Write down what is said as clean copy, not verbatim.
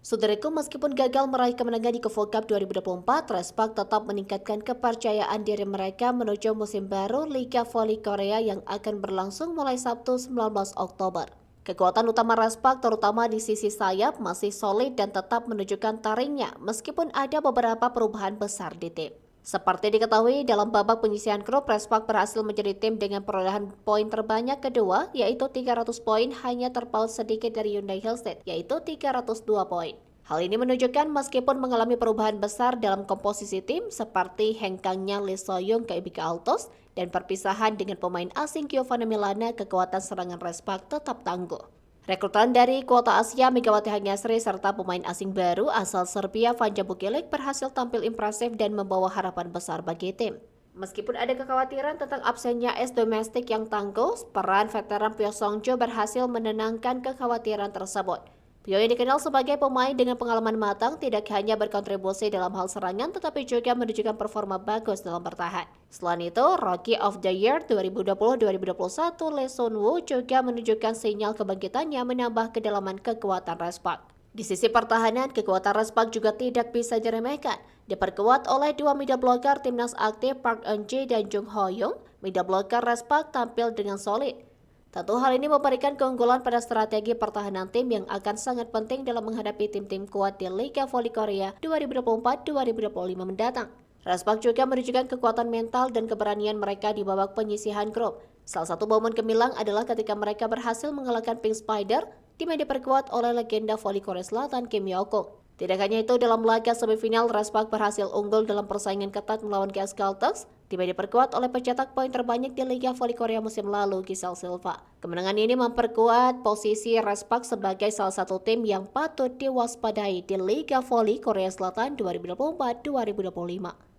Saudaraku, meskipun gagal meraih kemenangan di KOFO Cup 2024, Respak tetap meningkatkan kepercayaan diri mereka menuju musim baru Liga Voli Korea yang akan berlangsung mulai Sabtu 19 Oktober. Kekuatan utama Respak, terutama di sisi sayap, masih solid dan tetap menunjukkan taringnya meskipun ada beberapa perubahan besar di tim. Seperti diketahui, dalam babak penyisihan grup, Respak berhasil menjadi tim dengan perolehan poin terbanyak kedua, yaitu 300 poin, hanya terpaut sedikit dari Hyundai Hillstead, yaitu 302 poin. Hal ini menunjukkan meskipun mengalami perubahan besar dalam komposisi tim, seperti hengkangnya Lee Soyoung ke IBK Altos, dan perpisahan dengan pemain asing Giovanni Milana, kekuatan serangan Respak tetap tangguh. Rekrutan dari kuota Asia Megawati Hanyasri serta pemain asing baru asal Serbia Vanja Bukelic berhasil tampil impresif dan membawa harapan besar bagi tim. Meskipun ada kekhawatiran tentang absennya es domestik yang tangguh, peran veteran Pyo Songjo berhasil menenangkan kekhawatiran tersebut. Pyo yang dikenal sebagai pemain dengan pengalaman matang tidak hanya berkontribusi dalam hal serangan tetapi juga menunjukkan performa bagus dalam bertahan. Selain itu, Rookie of the Year 2020-2021 Lee Sun Woo juga menunjukkan sinyal kebangkitannya menambah kedalaman kekuatan Respak. Di sisi pertahanan, kekuatan Respak juga tidak bisa diremehkan. Diperkuat oleh dua middle blocker timnas aktif Park Eun-ji dan Jung Ho-young, middle blocker Respak tampil dengan solid. Tentu hal ini memberikan keunggulan pada strategi pertahanan tim yang akan sangat penting dalam menghadapi tim-tim kuat di Liga Voli Korea 2024-2025 mendatang. Respak juga menunjukkan kekuatan mental dan keberanian mereka di babak penyisihan grup. Salah satu momen gemilang adalah ketika mereka berhasil mengalahkan Pink Spider, tim yang diperkuat oleh legenda voli Korea Selatan Kim Yo-kung. Tidak hanya itu, dalam laga semifinal, Respak berhasil unggul dalam persaingan ketat melawan KS Caltex, tim yang diperkuat oleh pencetak poin terbanyak di Liga Voli Korea musim lalu, Giselle Silva. Kemenangan ini memperkuat posisi Respak sebagai salah satu tim yang patut diwaspadai di Liga Voli Korea Selatan 2024-2025.